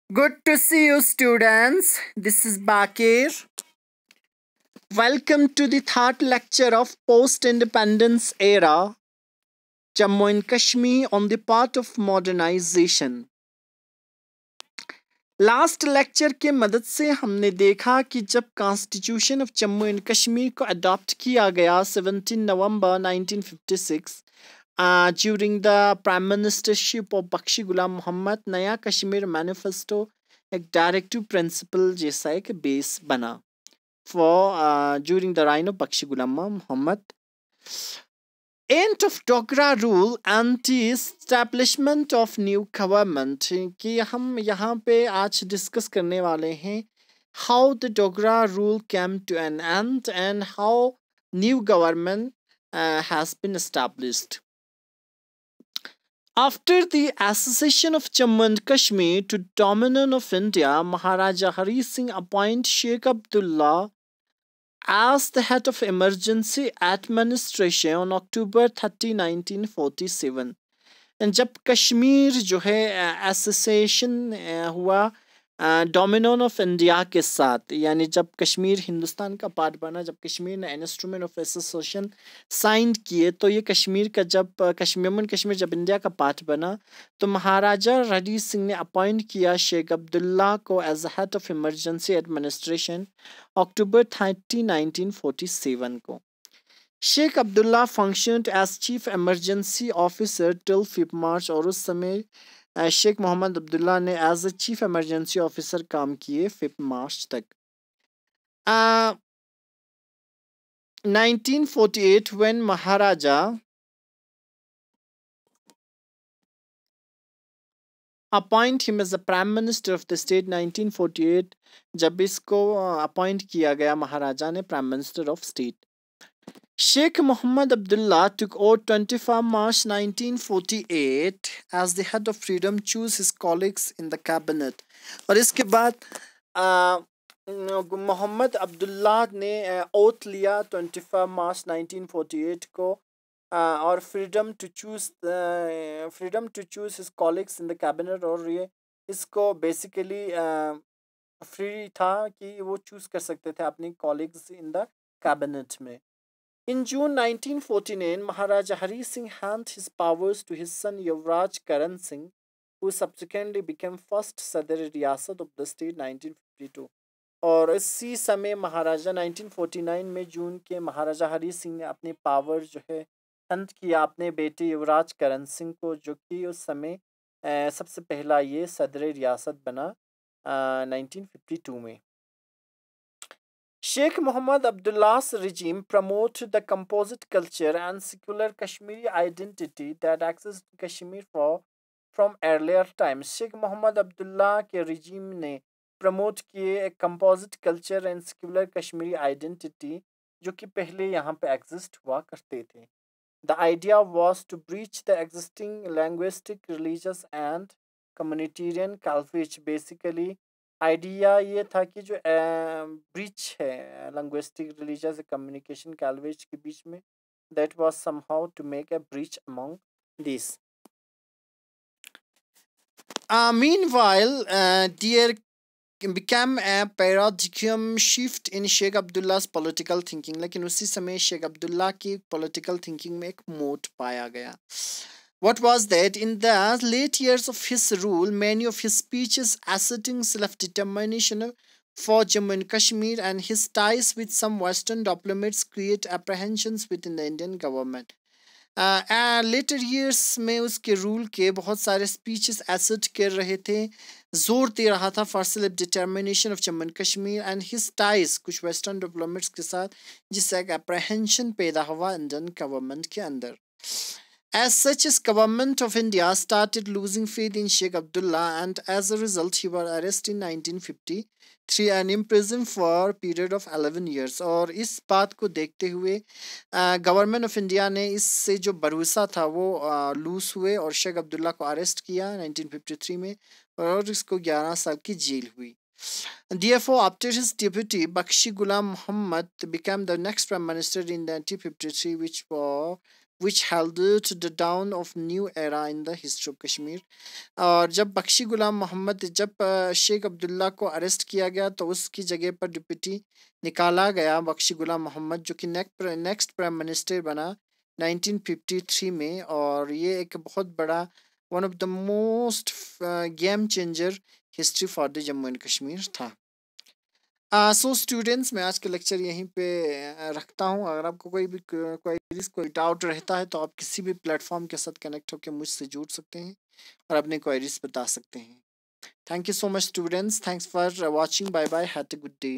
Good to see you, students. This is Bakir. Welcome to the third lecture of Post Independence Era Jammu and Kashmir on the part of modernization. Last lecture के मदद से हमने देखा कि जब constitution of Jammu and Kashmir को adopt किया गया 17 नवंबर 1956 during the prime ministership of Bakshi Ghulam Mohammad, नया कश्मीर मैनिफेस्टो एक डायरेक्टिव प्रिंसिपल जैसा एक बेस बना for during the reign of Bakshi Ghulam Muhammad. End of Dogra rule and the establishment of new government कि हम यहाँ पे आज डिस्कस करने वाले हैं how the Dogra rule came to an end and how new government has been established. After the accession of Jammu and Kashmir to dominant of India, Maharaja Hari Singh appointed Sheikh Abdullah as the head of emergency administration on October 30, 1947. जब कश्मीर जो है association हुआ डोमिनोन of India के साथ, यानी जब कश्मीर हिंदुस्तान का part बना, जब कश्मीर ने इंस्ट्रूमेंट ऑफ एसोसिएशन साइन किए, तो ये कश्मीर का जब कश्मीर जब इंडिया का पार्ट बना, तो महाराजा रणजीत सिंह ने अपॉइंट किया शेख अब्दुल्ला को as head of emergency administration October 30, 1947 को. Sheikh Abdullah functioned as chief emergency officer till 5 March और उस समय शेख मोहम्मद अब्दुल्ला ने as a chief emergency officer काम किए 5 मार्च तक. 1948 when Maharaja appoint him as the prime minister of the state. 1948 जब इसको अपॉइंट किया गया महाराजा ने prime minister of state. Sheikh Mohammed Abdullah took oath 25 March 1948 as the head of freedom, choose his colleagues in the cabinet. और इसके बाद मोहम्मद अब्दुल्ला ने oath लिया 25 मार्च 1948 को और freedom to choose his colleagues in the cabinet. और ये इसको बेसिकली फ्री था कि वो चूज कर सकते थे अपनी कॉलीग्स इन द कैबिनेट में. In June 1949, Maharaja Hari Singh handed his powers to his son Yuvraj Karan Singh, who subsequently became first Sadr-e-Riyasat of the state 1952. और इसी समय महाराजा 1949 में जून के महाराजा हरी सिंह ने अपने पावर जो है हैंड किया अपने बेटे युवराज करण सिंह को, जो कि उस समय सबसे पहला ये सदर-ए-रियासत बना 1952 में. Sheikh Mohammed Abdullah's regime promoted the composite culture and secular Kashmiri identity that existed in Kashmir from earlier times. Sheikh Mohammed Abdullah के regime ने promote किए एक composite culture and secular Kashmiri identity जो कि पहले यहाँ पे exist हुआ करते थे. The idea was to breach the existing linguistic, religious and communitarian cleavage. Basically idea ये था कि जो ब्रिज है लिंग्विस्टिक, रिलीजियस, कम्युनिकेशन कैलवेज के बीच में, that was somehow to make a bridge among this. Meanwhile, there became a paradigm shift in Sheikh Abdullah's political thinking. लेकिन उसी समय शेख अब्दुल्ला की political thinking में एक मोड़ पाया गया. What was that? In the late years of his rule, many of his speeches asserting self-determination for Jammu and Kashmir and his ties with some Western diplomats create apprehensions within the Indian government. Later years में उसके rule के बहुत सारे speeches एसर्ट कर रहे थे, जोर दे रहा था for self determination of Jammu and Kashmir and his ties कुछ वेस्टर्न डिप्लोमेट्स के साथ, जिससे एक अप्रहेंशन पैदा हुआ इंडियन गवर्नमेंट के अंदर. As such, his government of India started losing faith in Sheikh Abdullah, and as a result, he was arrested in 1953 and imprisoned for a period of 11 years. और इस बात को देखते हुए गवर्नमेंट ऑफ इंडिया ने इससे जो भरोसा था वो लूज हुए और शेख अब्दुल्ला को अरेस्ट किया 1953 में और इसको 11 साल की जेल हुई. Therefore, after his deputy Bakshi Ghulam Muhammad became the next prime minister in 1953, which was which heralded the dawn of new era in the history of Kashmir. और जब बख्शी गुलाम मोहम्मद जब शेख अब्दुल्ला को अरेस्ट किया गया तो उसकी जगह पर डिप्टी निकाला गया बख्शी गुलाम मोहम्मद, जो कि नेक्स्ट प्राइम मिनिस्टर बना 1953 में। और ये एक बहुत बड़ा one of the most game changer history for the Jammu and Kashmir था। सो स्टूडेंट्स, मैं आज का लेक्चर यहीं पे रखता हूँ। अगर आपको कोई डाउट रहता है तो आप किसी भी प्लेटफॉर्म के साथ कनेक्ट होकर मुझसे जुड़ सकते हैं और अपने क्वेरीज बता सकते हैं। Thank you so much students, thanks for watching, bye bye, have a good day.